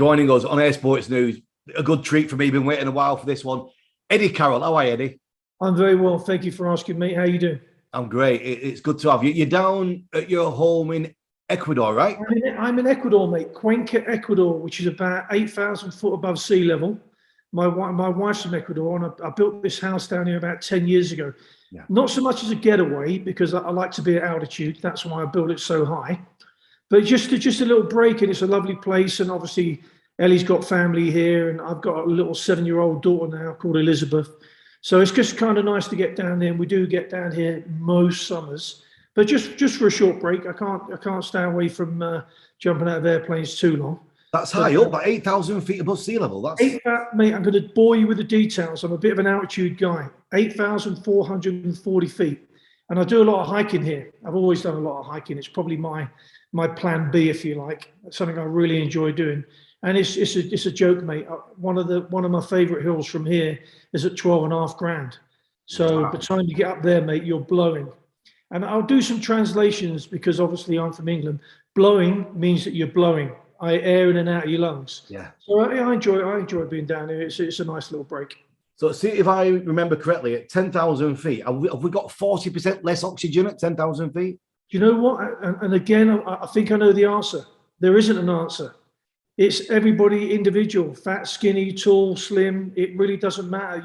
joining us on Air Sports News. A good treat for me. Been waiting a while for this one. Eddie Carroll, how are you, Eddie? I'm very well. Thank you for asking, mate. How you doing? I'm great. It's good to have you. You're down at your home in Ecuador, right? I'm in Ecuador, mate. Cuenca, Ecuador, which is about 8,000 foot above sea level. My wife's from Ecuador, and I built this house down here about 10 years ago. Yeah. Not so much as a getaway, because I like to be at altitude. That's why I built it so high. But just a little break, and it's a lovely place. And obviously, Ellie's got family here, and I've got a little 7-year-old daughter now called Elizabeth. So it's just kind of nice to get down there. And we do get down here most summers, but just for a short break. I can't stay away from jumping out of airplanes too long. That's high up, like 8,000 feet above sea level. That's mate, I'm going to bore you with the details. I'm a bit of an altitude guy. 8,440 feet, and I do a lot of hiking here. I've always done a lot of hiking. It's probably my plan B, if you like. It's something I really enjoy doing. And it's a joke, mate. One of my favourite hills from here is at 12.5 grand. So by the time you get up there, mate, you're blowing. And I'll do some translations because obviously I'm from England. Blowing means that you're blowing, air in and out of your lungs. Yeah. So I enjoy being down here. It's a nice little break. So see, if I remember correctly, at 10,000 feet, have we got 40% less oxygen at 10,000 feet? Do you know what? And again, I think I know the answer. There isn't an answer. It's everybody individual, fat, skinny, tall, slim. It really doesn't matter.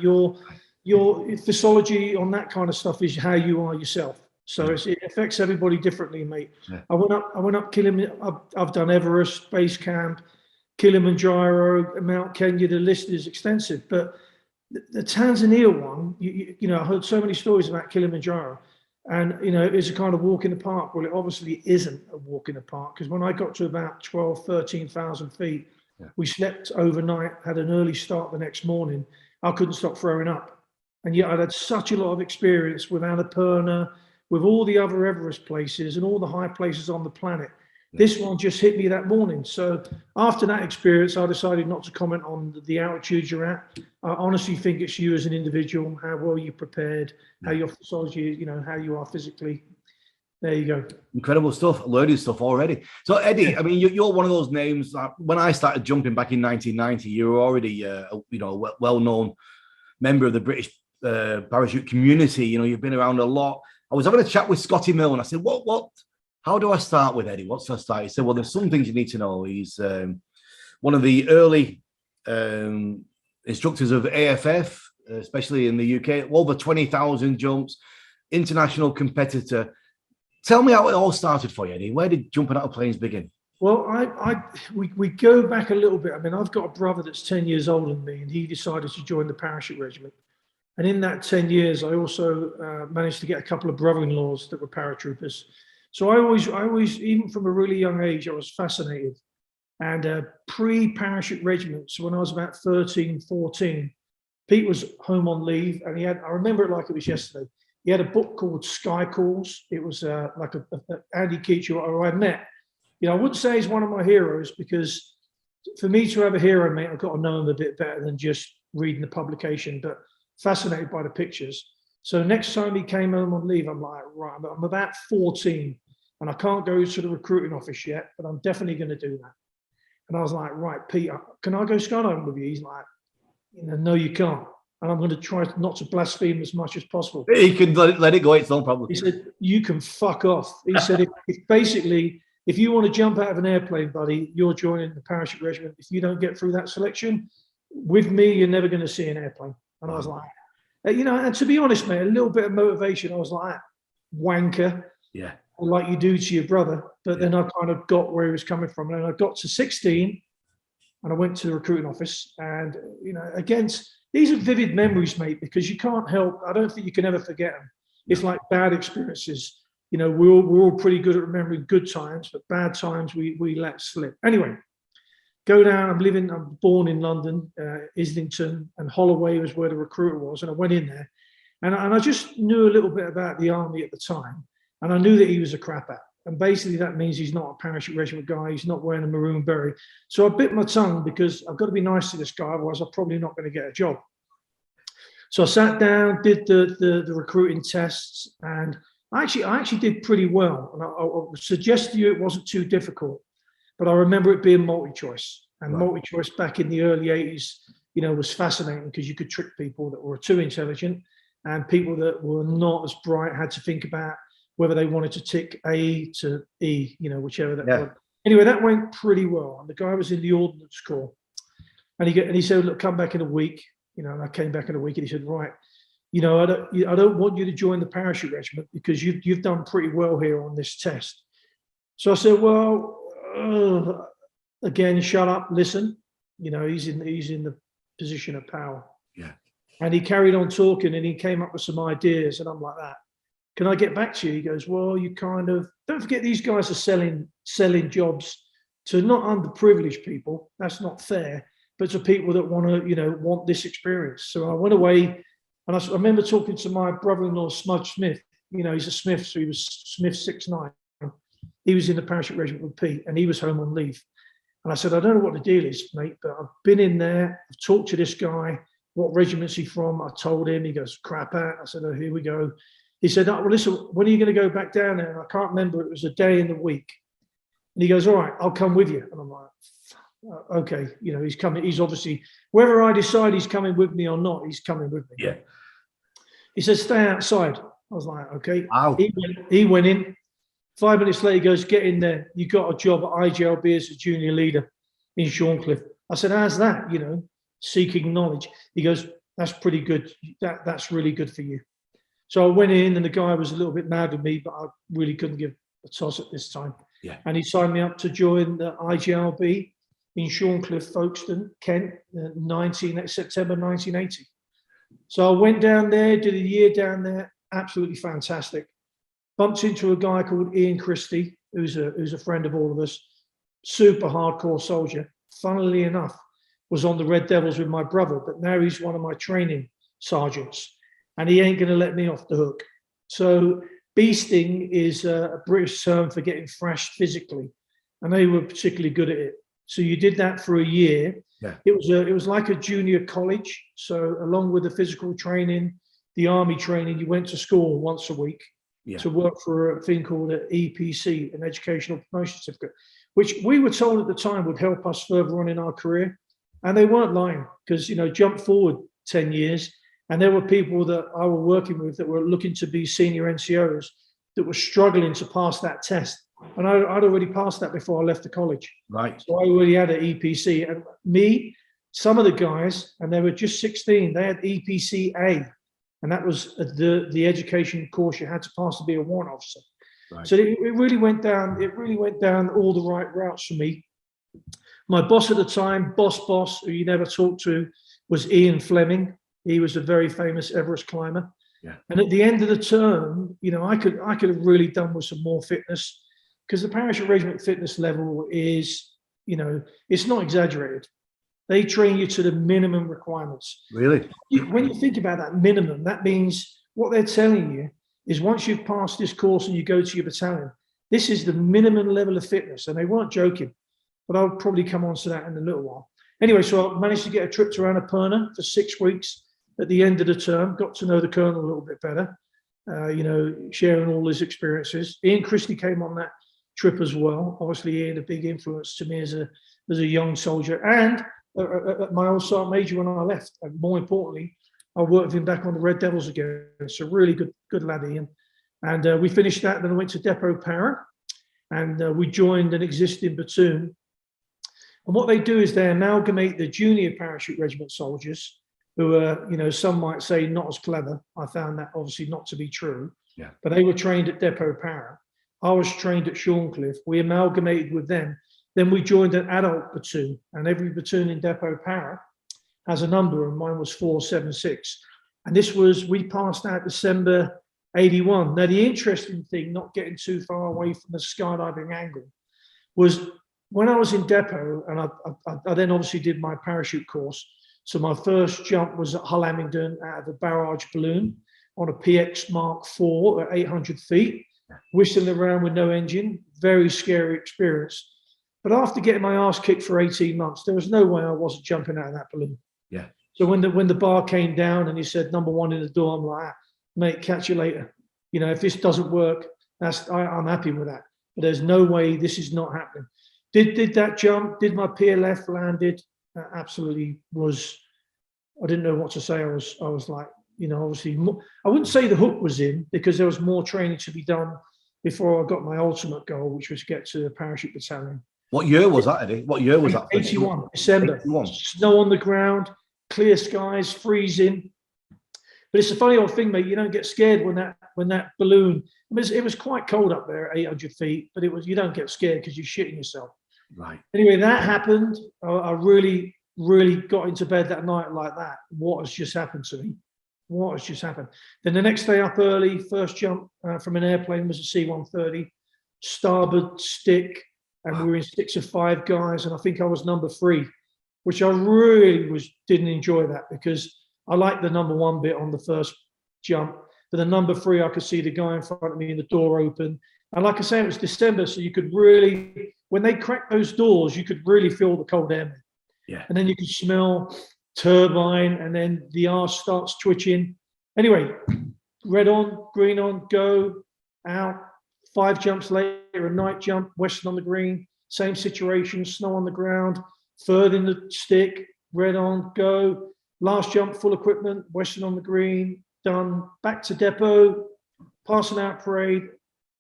Your physiology on that kind of stuff is how you are yourself. So it affects everybody differently, mate. Yeah. I went up Kilimanjaro. I've done Everest, Base Camp, Kilimanjaro, Mount Kenya. The list is extensive. But the Tanzania one, you know, I heard so many stories about Kilimanjaro. And, you know, it's a kind of walk in the park. Well, it obviously isn't a walk in the park, because when I got to about 13,000 feet, we slept overnight, had an early start the next morning. I couldn't stop throwing up. And yet I'd had such a lot of experience with Annapurna, with all the other Everest places and all the high places on the planet. This one just hit me that morning. So after that experience, I decided not to comment on the altitude you're at. I honestly think it's you as an individual, how well you prepared, how your physiology, you know, how you are physically. There you go. Incredible stuff, learning stuff already. So Eddie, I mean, you're one of those names that when I started jumping back in 1990, you were already, you know, a well-known member of the British parachute community. You know, you've been around a lot. I was having a chat with Scotty Mill, and I said, what? How do I start with Eddie? What's I start? He said, well, there's some things you need to know. He's one of the early instructors of AFF, especially in the UK, over 20,000 jumps, international competitor. Tell me how it all started for you, Eddie. Where did jumping out of planes begin? Well, we go back a little bit. I mean, I've got a brother that's 10 years older than me, and he decided to join the parachute regiment. And in that 10 years, I also managed to get a couple of brother-in-laws that were paratroopers. So I always, even from a really young age, I was fascinated. And pre-parachute regiments, when I was about 13, 14, Pete was home on leave, and I remember it like it was yesterday. He had a book called Sky Calls. It was like a Andy Keach, who I met. You know, I wouldn't say he's one of my heroes, because for me to have a hero, mate, I've got to know him a bit better than just reading the publication, but fascinated by the pictures. So next time he came home on leave, I'm like, right, I'm about 14 and I can't go to the recruiting office yet, but I'm definitely going to do that. And I was like, right, Pete, can I go skydiving with you? He's like, no, you can't. And I'm going to try not to blaspheme as much as possible. You can let it go. It's no problem. He said, you can fuck off. He said, if you want to jump out of an airplane, buddy, you're joining the parachute regiment. If you don't get through that selection, with me, you're never going to see an airplane. And I was like, you know, and to be honest, mate, a little bit of motivation. I was like, wanker. Yeah. Like you do to your brother. But then I kind of got where he was coming from. And I got to 16 and I went to the recruiting office. And, you know, these are vivid memories, mate, because you can't help. I don't think you can ever forget them. It's like bad experiences. You know, we're all pretty good at remembering good times, but bad times we let slip. Anyway, go down. I'm born in London, Islington, and Holloway was where the recruiter was. And I went in there and I just knew a little bit about the army at the time. And I knew that he was a crapper. And basically that means he's not a parachute regiment guy. He's not wearing a maroon beret. So I bit my tongue because I've got to be nice to this guy. Otherwise I'm probably not going to get a job. So I sat down, did the recruiting tests, and I actually did pretty well. And I would suggest to you it wasn't too difficult, but I remember it being multi-choice. And Right. multi-choice back in the early 80s, was fascinating because you could trick people that were too intelligent, and people that were not as bright had to think about whether they wanted to tick A to E, whichever that was. Anyway, that went pretty well. And the guy was in the Ordnance Corps. And he said, look, come back in a week. And I came back in a week, and he said, right, I don't want you to join the parachute regiment because you've done pretty well here on this test. So I said, well, again, shut up, listen. He's in the position of power. Yeah. And he carried on talking, and he came up with some ideas, and I'm like that. Can I get back to you? He goes, well, you kind of don't forget these guys are selling jobs to not underprivileged people. That's not fair, but to people that want to, want this experience. So I went away, and I remember talking to my brother-in-law, Smudge Smith. He's a Smith, so he was Smith 6'9". He was in the parachute regiment with Pete, and he was home on leave. And I said, I don't know what the deal is, mate, but I've been in there. I've talked to this guy. What regiment's he from? I told him. He goes, crap out. I said, oh, here we go. He said, oh, well, listen, when are you going to go back down there? And I can't remember. It was a day in the week. And he goes, all right, I'll come with you. And I'm like, okay, he's coming. He's obviously, whether I decide he's coming with me or not, he's coming with me. Yeah. He said, stay outside. I was like, okay. Wow. He went in. 5 minutes later, he goes, get in there. You got a job at IGLB as a junior leader in Shorncliffe. I said, how's that? Seeking knowledge. He goes, that's pretty good. That's really good for you. So I went in, and the guy was a little bit mad with me, but I really couldn't give a toss at this time. Yeah. And he signed me up to join the IGLB in Shorncliffe, Folkestone, Kent, September 1980. So I went down there, did a year down there, absolutely fantastic. Bumped into a guy called Ian Christie, who's a friend of all of us, super hardcore soldier. Funnily enough, was on the Red Devils with my brother, but now he's one of my training sergeants, and he ain't going to let me off the hook. So beasting is a British term for getting thrashed physically, and they were particularly good at it. So you did that for a year. Yeah. It was like a junior college. So along with the physical training, the army training, you went to school once a week. Yeah. To work for a thing called an EPC, an Educational Promotion Certificate, which we were told at the time would help us further on in our career. And they weren't lying, because, jump forward 10 years, and there were people that I were working with that were looking to be senior NCOs that were struggling to pass that test. And I'd already passed that before I left the college. Right. So I already had an EPC. And some of the guys, and they were just 16, they had EPC A. And that was the education course you had to pass to be a warrant officer. Right. So it really went down. It really went down all the right routes for me. My boss at the time, boss, who you never talked to, was Ian Fleming. He was a very famous Everest climber. Yeah. And at the end of the term, I could have really done with some more fitness, because the parachute regiment fitness level is, it's not exaggerated. They train you to the minimum requirements. Really? When you think about that minimum, that means what they're telling you is once you've passed this course and you go to your battalion, this is the minimum level of fitness. And they weren't joking, but I'll probably come on to that in a little while. Anyway, so I managed to get a trip to Annapurna for 6 weeks at the end of the term, got to know the colonel a little bit better, sharing all his experiences. Ian Christie came on that trip as well. Obviously, Ian, a big influence to me as a young soldier. And my old sergeant major when I left. And more importantly, I worked with him back on the Red Devils again. So really good lad, Ian. And we finished that. Then I went to Depot Para, and we joined an existing platoon. And what they do is they amalgamate the junior parachute regiment soldiers, who are, some might say not as clever. I found that obviously not to be true. Yeah. But they were trained at Depot Para. I was trained at Shorncliffe. We amalgamated with them. Then we joined an adult platoon, and every platoon in Depot Para has a number, and mine was 476. And we passed out December 81. Now, the interesting thing, not getting too far away from the skydiving angle, was when I was in Depot, and I then obviously did my parachute course. So my first jump was at Hull Amingdon out of a barrage balloon on a PX Mark IV at 800 feet, whistling around with no engine. Very scary experience. But after getting my ass kicked for 18 months, there was no way I wasn't jumping out of that balloon. Yeah. So when the bar came down and he said number one in the door, I'm like, mate, catch you later. If this doesn't work, I'm happy with that. But there's no way this is not happening. Did that jump, did my PLF, landed, absolutely was, I didn't know what to say. I was like, obviously, I wouldn't say the hook was in, because there was more training to be done before I got my ultimate goal, which was to get to the parachute battalion. What year was that, Eddie? What year was that? 81, December. 81. Snow on the ground, clear skies, freezing. But it's a funny old thing, mate. You don't get scared when that balloon. I mean, it was quite cold up there at 800 feet, but you don't get scared because you're shitting yourself. Right. Anyway, that happened. I really, really got into bed that night like that. What has just happened to me? What has just happened? Then the next day up early, first jump from an airplane was a C-130, starboard stick, and we were in 6 of 5 guys, and I think I was number 3, which I really didn't enjoy that, because I liked the number 1 bit on the first jump, but the number 3, I could see the guy in front of me and the door open. And like I say, it was December, so you could really, when they cracked those doors, you could really feel the cold air. Yeah. And then you could smell turbine, and then the arse starts twitching. Anyway, red on, green on, go, out. 5 jumps later, a night jump, western on the green, same situation, snow on the ground, third in the stick, red on, go. Last jump, full equipment, western on the green, done. Back to depot, passing out parade.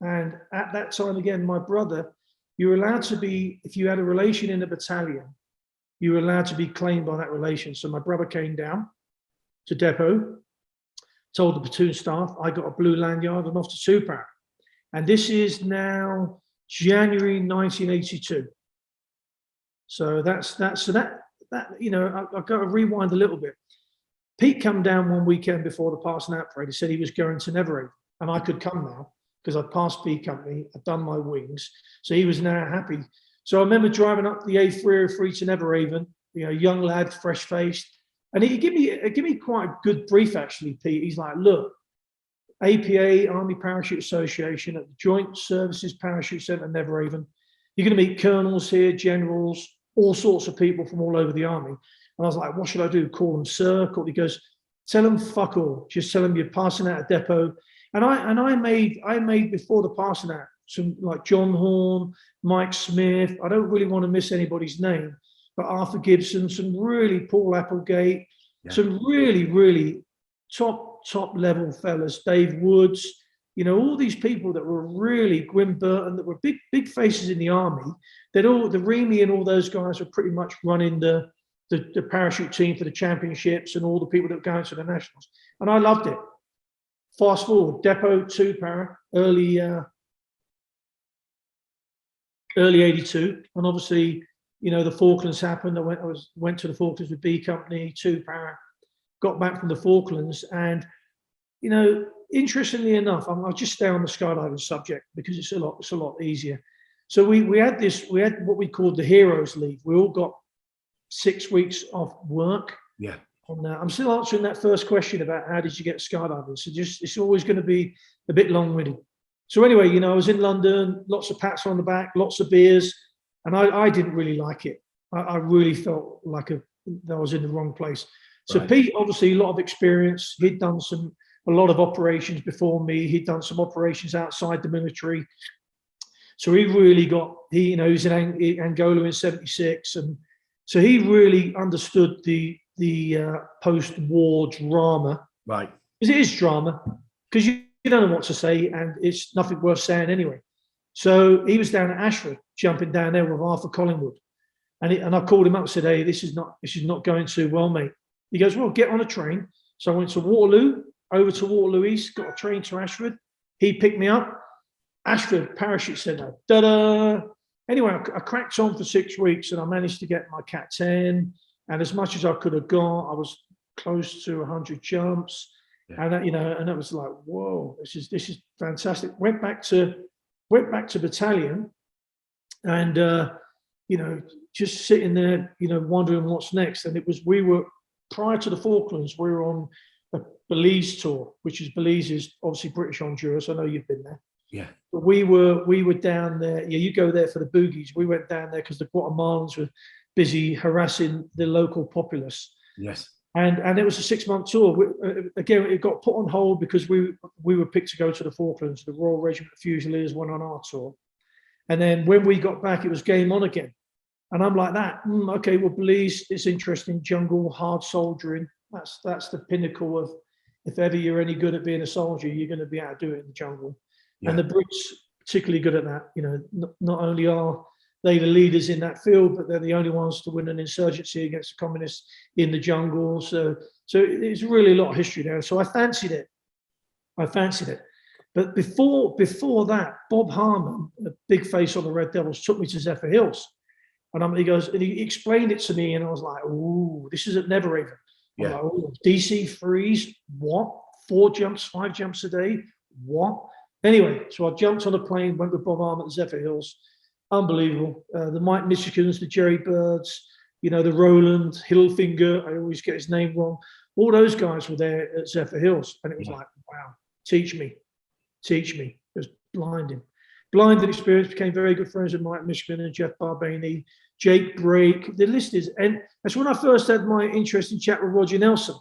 And at that time, again, my brother, you were allowed to be, if you had a relation in the battalion, you were allowed to be claimed by that relation. So my brother came down to depot, told the platoon staff, I got a blue lanyard and off to 2-para. And this is now January 1982. So I've got to rewind a little bit. Pete came down one weekend before the passing out parade. He said he was going to Neverhaven, and I could come now because I'd passed B Company, I'd done my wings. So he was now happy. So I remember driving up the A303 to Neverhaven, young lad, fresh faced. And he gave me quite a good brief, actually, Pete. He's like, look, APA, Army Parachute Association, at the Joint Services Parachute Centre, Neverhaven. You're going to meet colonels here, generals, all sorts of people from all over the Army. And I was like, what should I do? Call them sir? He goes, tell them fuck all. Just tell them you're passing out a depot. And I made before the passing out some, like John Horn, Mike Smith. I don't really want to miss anybody's name, but Arthur Gibson, some really, Paul Applegate, some really, really top level fellas, Dave Woods, all these people that were really, Gwyn Burton, that were big faces in the Army. The Remy and all those guys were pretty much running the parachute team for the championships and all the people that were going to the nationals. And I loved it. Fast forward, depot 2-para, early 82. And obviously, the Falklands happened. I went to the Falklands with B Company, 2-para, got back from the Falklands. And, interestingly enough, I'll just stay on the skydiving subject because it's a lot easier. So we had what we called the Heroes Leave. We all got 6 weeks off work. Yeah. And I'm still answering that first question about how did you get skydiving. So it's always going to be a bit long-winded. So anyway, I was in London, lots of pats on the back, lots of beers, and I didn't really like it. I really felt like that I was in the wrong place. So right. Pete, obviously, a lot of experience. He'd done a lot of operations before me. He'd done some operations outside the military. So he really he was in Angola in '76, and so he really understood the post-war drama. Right. Because it is drama, because you don't know what to say, and it's nothing worth saying anyway. So he was down at Ashford, jumping down there with Arthur Collingwood, and I called him up and said, "Hey, this is not going too well, mate." He goes, "Well, get on a train." So I went to Waterloo, over to Waterloo East, got a train to Ashford. He picked me up. Ashford Parachute Centre. Da-da! Anyway, I cracked on for 6 weeks, and I managed to get my Cat 10. And as much as I could have got, I was close to 100 jumps. Yeah. And and it was like, whoa, this is fantastic. Went back to battalion, and just sitting there, wondering what's next. And we were prior to the Falklands, we were on a Belize Tour, which is Belize is obviously British Honduras. I know you've been there. Yeah. But we were down there. Yeah, you go there for the boogies. We went down there because the Guatemalans were busy harassing the local populace. Yes. And it was a 6-month tour. Again, it got put on hold because we were picked to go to the Falklands. The Royal Regiment of Fusiliers went on our tour. And then when we got back, it was game on again. And I'm like that. Okay, well, Belize, it's interesting. Jungle, hard soldiering. That's the pinnacle of, if ever you're any good at being a soldier, you're going to be able to do it in the jungle. Yeah. And the Brits particularly good at that. You know, not only are they the leaders in that field, but they're the only ones to win an insurgency against the communists in the jungle. So it's really a lot of history there. So I fancied it. But before that, Bob Harmon, a big face on the Red Devils, took me to Zephyr Hills. And he explained it to me, and I was like, "Ooh, this is at Neverhaven." Yeah. Like, DC freeze, what? 4 jumps, 5 jumps a day, what? Anyway, so I jumped on a plane, went with Bob Harmon to Zephyr Hills. Unbelievable. The Mike Michigans, the Jerry Birds, the Roland, Hilfinger, I always get his name wrong. All those guys were there at Zephyr Hills. And it was like, wow, teach me. It was blinding. Blinding experience, became very good friends with Mike Michigan and Jeff Barbaney, Jake Brake. The list is, and that's when I first had my interesting chat with Roger Nelson,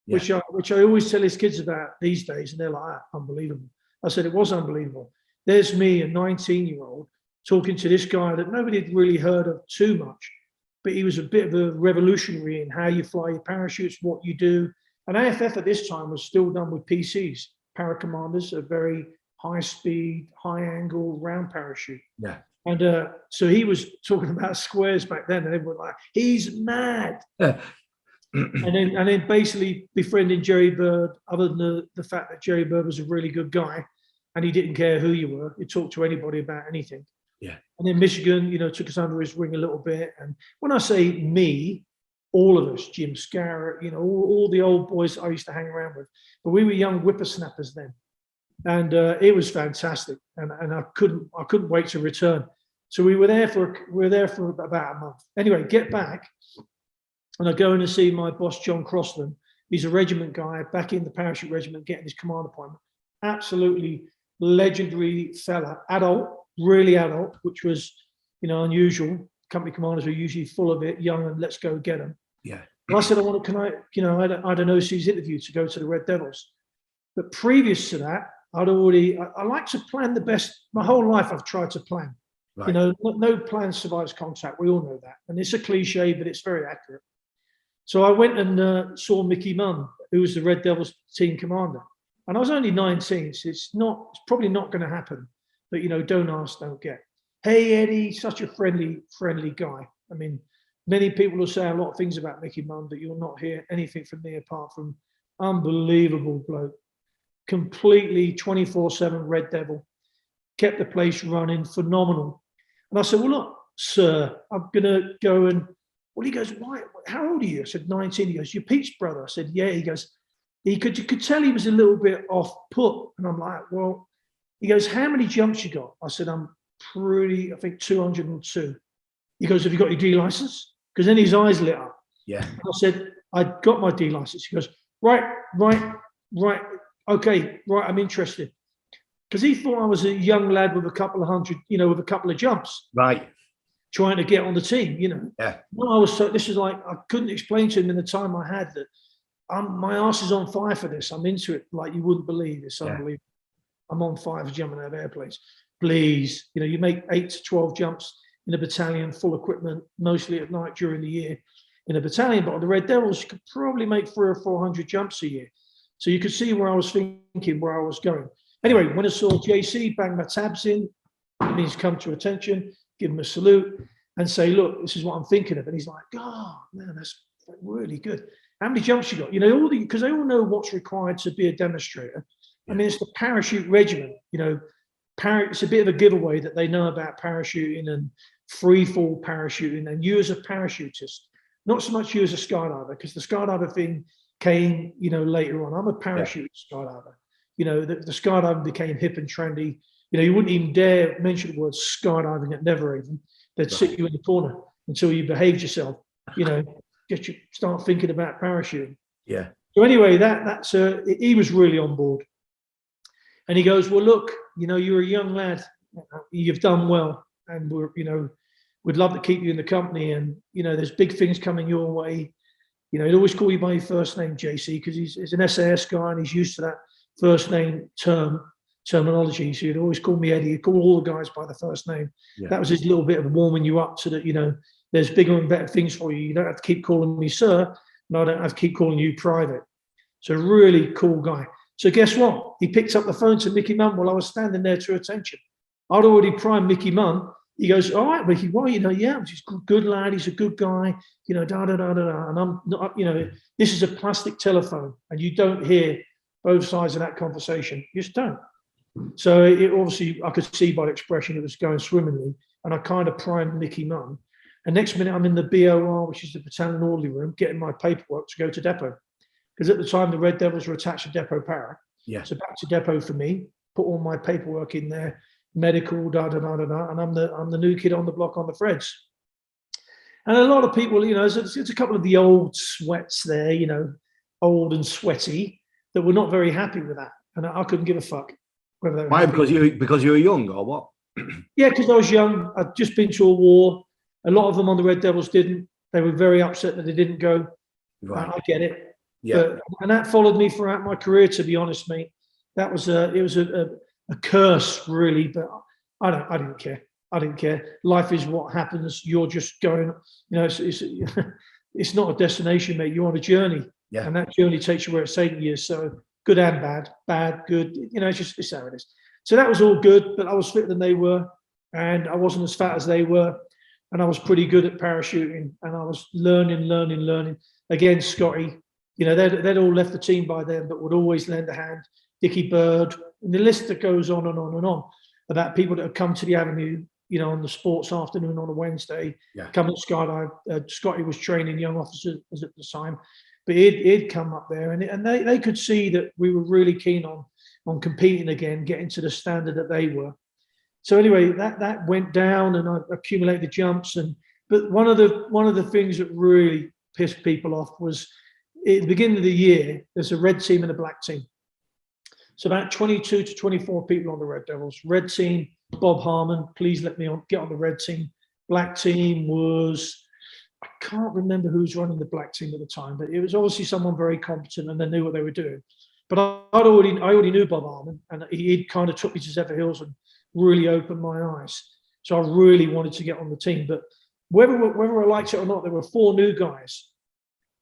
which I always tell his kids about these days. And they're like, unbelievable. I said, it was unbelievable. There's me, a 19-year-old, talking to this guy that nobody had really heard of too much, but he was a bit of a revolutionary in how you fly your parachutes, what you do. And AFF at this time was still done with PCs, paracommanders, a very high speed, high angle round parachute. Yeah. And so he was talking about squares back then, and everyone was like, he's mad. and then basically befriending Jerry Bird, other than the fact that Jerry Bird was a really good guy and he didn't care who you were. He talked to anybody about anything. Yeah. And then Michigan, took us under his wing a little bit. And when I say me, all of us, Jim Scarrett, all the old boys I used to hang around with, but we were young whippersnappers then. And it was fantastic, and I couldn't wait to return. So we were there for about a month. Anyway, get back, and I go in to see my boss John Crossland. He's a regiment guy back in the parachute regiment, getting his command appointment. Absolutely legendary fella, adult, really adult, which was unusual. Company commanders are usually full of it, young and let's go get them. Yeah. And I said, I had an OC's interview to go to the Red Devils, but previous to that, I like to plan the best. My whole life I've tried to plan. Right. No plan survives contact. We all know that. And it's a cliche, but it's very accurate. So I went and saw Mickey Munn, who was the Red Devils team commander. And I was only 19, so it's probably not going to happen. But, don't ask, don't get. Hey, Eddie, such a friendly guy. I mean, many people will say a lot of things about Mickey Munn, but you'll not hear anything from me apart from unbelievable bloke. Completely 24/7 Red Devil, kept the place running, phenomenal. And I said, well, look, sir, I'm going to go and, well, he goes, why? How old are you? I said, 19. He goes, you're Pete's brother. I said, yeah. He goes, you could tell he was a little bit off put. And I'm like, well, he goes, how many jumps you got? I said, I think 202. He goes, have you got your D license? Because then his eyes lit up. Yeah. I said, I got my D license. He goes, right. Okay, right, I'm interested. Because he thought I was a young lad with a couple of hundred, with a couple of jumps. Right. Trying to get on the team, Yeah. Well, this is like, I couldn't explain to him in the time I had that my arse is on fire for this. I'm into it like you wouldn't believe. It's unbelievable. I'm on fire for jumping out of airplanes. Please, you make 8 to 12 jumps in a battalion, full equipment, mostly at night during the year in a battalion. But on the Red Devils, you could probably make 300 or 400 jumps a year. So you could see where I was thinking, where I was going. Anyway, when I saw JC, bang my tabs in, it means come to attention, give him a salute and say, look, this is what I'm thinking of. And he's like, oh, man, that's really good. How many jumps you got? Because they all know what's required to be a demonstrator. I mean, it's the parachute regiment, it's a bit of a giveaway that they know about parachuting and free fall parachuting. And you as a parachutist, not so much you as a skydiver, because the skydiver thing came, later on. I'm a parachute skydiver. The skydiving became hip and trendy. You wouldn't even dare mention the word skydiving at Neverhaven. They'd sit you in the corner until you behaved yourself. Get you start thinking about parachuting. Yeah. So anyway, that's he was really on board, and he goes, "Well, look, you're a young lad. You've done well, and we'd love to keep you in the company. And there's big things coming your way. He'd always call you by your first name, JC, because he's an SAS guy and he's used to that first name term. terminology. So he'd always call me Eddie. He'd call all the guys by the first name. Yeah. That was his little bit of warming you up so that, you know, there's bigger and better things for you. You don't have to keep calling me sir, and I don't have to keep calling you private. So really cool guy. So guess what? He picked up the phone to Mickey Munn while I was standing there to attention. I'd already primed Mickey Munn. He goes, all right, Mickey, well, you know, yeah, he's a good lad. He's a good guy, you know, da, da, da, da, da. And I'm not, you know, this is a plastic telephone and you don't hear both sides of that conversation. You just don't. So it obviously, I could see by the expression it was going swimmingly. And I kind of primed Mickey Munn. And next minute I'm in the BOR, which is the battalion orderly room, getting my paperwork to go to depot. Because at the time the Red Devils were attached to Depot Para. Yeah. So back to depot for me, put all my paperwork in there, medical, da da da da da, and I'm the new kid on the block on the Freds. And a lot of people, you know, it's a couple of the old sweats there, you know, old and sweaty, that were not very happy with that, and I couldn't give a fuck whether they were Why? happy. Because you were young, or what? Yeah, because I was young. I'd just been to a war. A lot of them on the Red Devils didn't. They were very upset that they didn't go. Right. I get it. Yeah. And that followed me throughout my career, to be honest, mate. That was it was a curse, really, but I didn't care. I didn't care. Life is what happens. You're just going, you know, it's not a destination, mate. You're on a journey. Yeah. And that journey takes you where it's taking you. So good and bad, good. You know, it's how it is. So that was all good, but I was fitter than they were, and I wasn't as fat as they were, and I was pretty good at parachuting, and I was learning. Again, Scotty, you know, they'd all left the team by then, but would always lend a hand. Dickie Bird, and the list that goes on and on and on about people that have come to the Avenue, you know, on the sports afternoon on a Wednesday, come and skydive. Scotty was training young officers at the time, but he'd come up there, and they could see that we were really keen on competing again, getting to the standard that they were. So anyway, that went down, and I accumulated jumps. But one of the things that really pissed people off was at the beginning of the year, there's a red team and a black team. So about 22 to 24 people on the Red Devils. Red team, Bob Harmon, please let me get on the red team. Black team was, I can't remember who was running the black team at the time, but it was obviously someone very competent and they knew what they were doing. But I already knew Bob Harmon, and he kind of took me to Zephyr Hills and really opened my eyes. So I really wanted to get on the team. But whether I liked it or not, there were 4 new guys.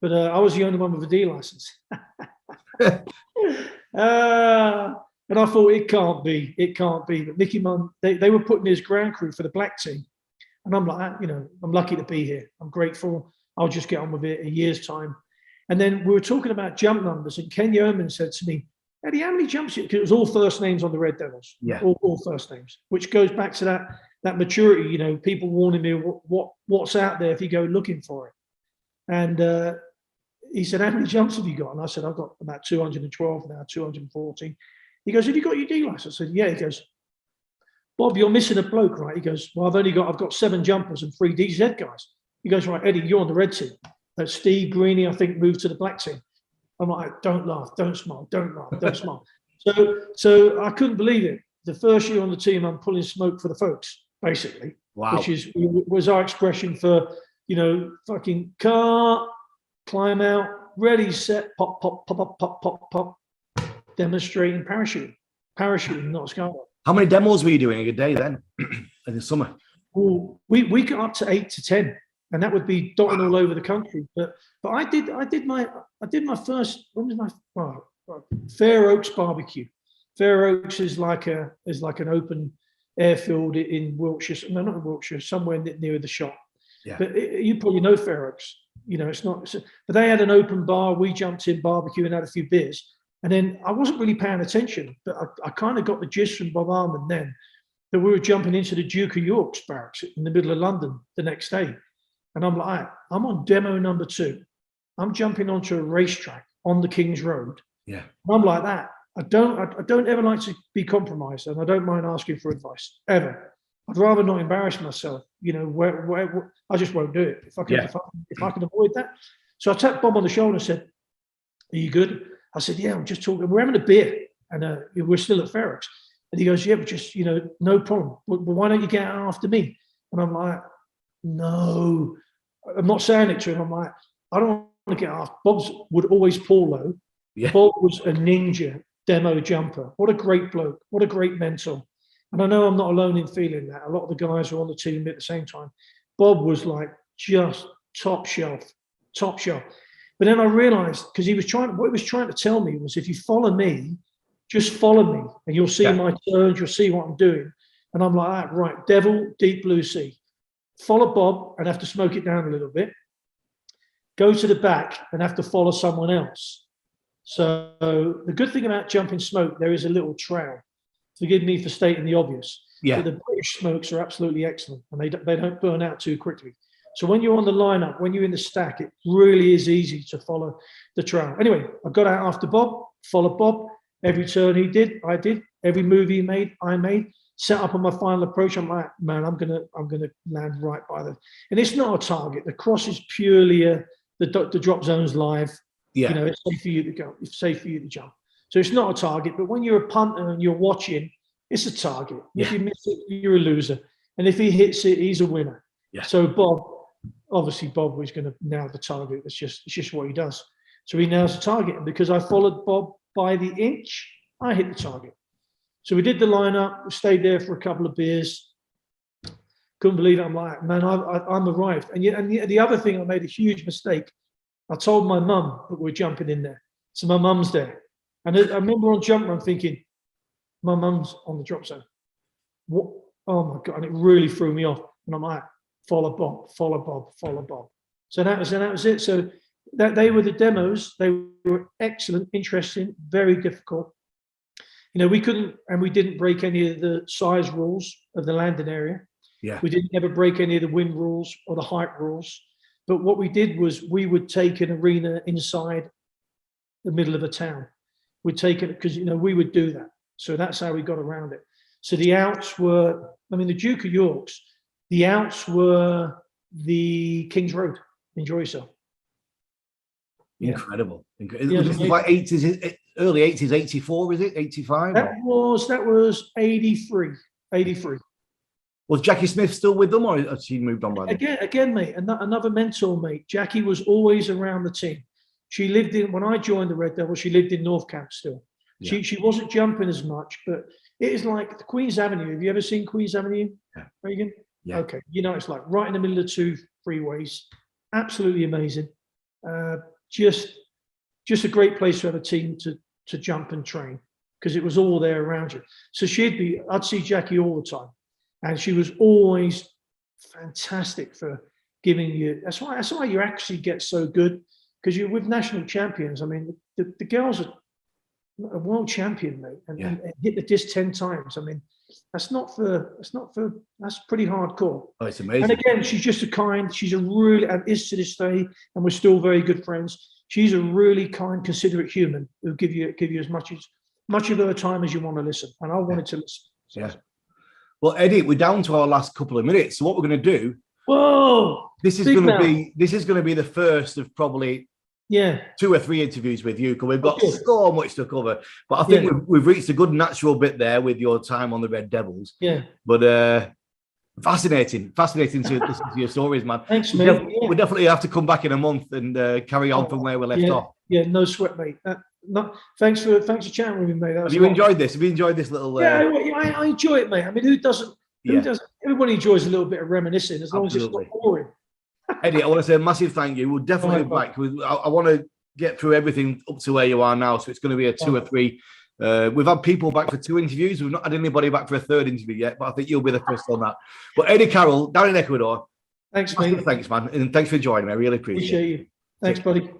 But I was the only one with a D license. And I thought, it can't be. But Mickey Munn, they were putting his ground crew for the black team. And I'm like, you know, I'm lucky to be here. I'm grateful. I'll just get on with it in a year's time. And then we were talking about jump numbers, and Ken Yeoman said to me, Eddie, how many jumps? Because it was all first names on the Red Devils. Yeah. All first names, which goes back to that maturity, you know, people warning me what's out there if you go looking for it. And he said, how many jumps have you got? And I said, I've got about 212 now, 214. He goes, have you got your D license? I said, yeah. He goes, Bob, you're missing a bloke, right? He goes, well, I've got 7 jumpers and 3 DZ guys. He goes, right, Eddie, you're on the red team. Steve Greeny, I think, moved to the black team. I'm like, don't laugh, don't smile, don't laugh, don't smile. So I couldn't believe it. The first year on the team, I'm pulling smoke for the folks, basically. Wow. Which was our expression for, you know, fucking car, climb out, ready, set, pop, pop, pop, pop, pop, pop, pop, demonstrating parachuting, not skydiving. How many demos were you doing a day then in the summer? Well, we got up to 8 to 10, and that would be dotting all over the country. But I did my first, when was my Fair Oaks barbecue. Fair Oaks is like an open airfield in Wiltshire. No, not in Wiltshire, somewhere near the shop. Yeah. But you probably know Fair Oaks. You know, but they had an open bar. We jumped in, barbecue, and had a few beers. And then I wasn't really paying attention, but I kind of got the gist from Bob Harmon then that we were jumping into the Duke of York's barracks in the middle of London the next day. And I'm like, I'm on demo number 2. I'm jumping onto a racetrack on the King's Road. Yeah. And I'm like that. I don't ever like to be compromised, and I don't mind asking for advice, ever. I'd rather not embarrass myself, you know, where I just won't do it. If I can avoid that. So I tapped Bob on the shoulder and said, are you good? I said, yeah, I'm just talking. We're having a beer, and we're still at Fair Oaks. And he goes, yeah, but just, you know, no problem. But why don't you get out after me? And I'm like, no. I'm not saying it to him. I'm like, I don't want to get off. Bob would always pull low. Yeah. Bob was a ninja demo jumper. What a great bloke. What a great mentor. And I know I'm not alone in feeling that. A lot of the guys were on the team at the same time. Bob was like just top shelf. But then I realized, because what he was trying to tell me was, if you follow me, just follow me and you'll see my turns, you'll see what I'm doing. And I'm like, ah, right, devil, deep blue sea. Follow Bob and have to smoke it down a little bit. Go to the back and have to follow someone else. So the good thing about jumping smoke, there is a little trail. Forgive me for stating the obvious. Yeah. But the British smokes are absolutely excellent, and they don't burn out too quickly. So when you're on the lineup, when you're in the stack, it really is easy to follow the trail. Anyway, I got out after Bob, followed Bob. Every turn he did, I did. Every move he made, I made. Set up on my final approach. I'm like, man, I'm gonna land right by them. And it's not a target. The cross is purely the drop zone's live. Yeah. You know, it's safe for you to go. It's safe for you to jump. So it's not a target. But when you're a punter and you're watching, it's a target. If you miss it, you're a loser. And if he hits it, he's a winner. Yeah. So Bob was going to nail the target. It's just what he does. So he nails the target. And because I followed Bob by the inch, I hit the target. So we did the lineup. We stayed there for a couple of beers. Couldn't believe it. I'm like, man, I'm arrived. And the other thing, I made a huge mistake. I told my mum that we're jumping in there. So my mum's there. And I remember on jump run thinking, my mum's on the drop zone. What? Oh my God. And it really threw me off. And I'm like, follow Bob, follow Bob, follow Bob. So that was it. So that they were the demos. They were excellent, interesting, very difficult. You know, we didn't break any of the size rules of the landing area. Yeah. We didn't ever break any of the wind rules or the height rules. But what we did was we would take an arena inside the middle of a town. We'd take it because, you know, we would do that. So that's how we got around it. So the outs were, the Duke of York's, the outs were the King's Road in Joyceham. Incredible. Yeah, This is like 80s, early 80s, 84, is it? 85? That was 83. Was Jackie Smith still with them, or has she moved on by then? Again, mate, another mentor, mate. Jackie was always around the team. She lived when I joined the Red Devils, she lived in North Camp still. Yeah. She wasn't jumping as much, but it is like the Queen's Avenue. Have you ever seen Queen's Avenue, Reagan? Yeah. Okay. You know, it's like right in the middle of two freeways. Absolutely amazing. Just a great place to have a team to jump and train, because it was all there around you. So I'd see Jackie all the time. And she was always fantastic for giving you. That's why you actually get so good, because you're with national champions. I mean, the girls are a world champion, mate, and hit the disc 10 times. I mean, that's pretty hardcore. Oh, it's amazing. And again, she's just she's a really, and is to this day, and we're still very good friends. She's a really kind, considerate human who'll give you as much of her time as you want to listen. And I wanted to listen. So. Yeah. Well, Eddie, we're down to our last couple of minutes. So what we're going to do? Whoa! This is going to be the first of probably 2 or 3 interviews with you, because we've got so much to cover. But I think we've reached a good natural bit there with your time on the Red Devils. Yeah. But fascinating to listen to your stories, man. Thanks, mate. We definitely have to come back in a month and carry on from where we left off. Yeah, no sweat, mate. Thanks for chatting with me, mate. Have you enjoyed this? Have you enjoyed this little? I enjoy it, mate. I mean, who doesn't? Everybody enjoys a little bit of reminiscing, as long as it's not boring. Eddie, I want to say a massive thank you. We'll definitely be back. I want to get through everything up to where you are now, so it's going to be a 2 or 3. We've had people back for 2 interviews. We've not had anybody back for a 3rd interview yet, but I think you'll be the first on that. But Eddie Carroll, down in Ecuador. Thanks, mate. Thanks, man, and thanks for joining me. I really appreciate you. Thanks, buddy.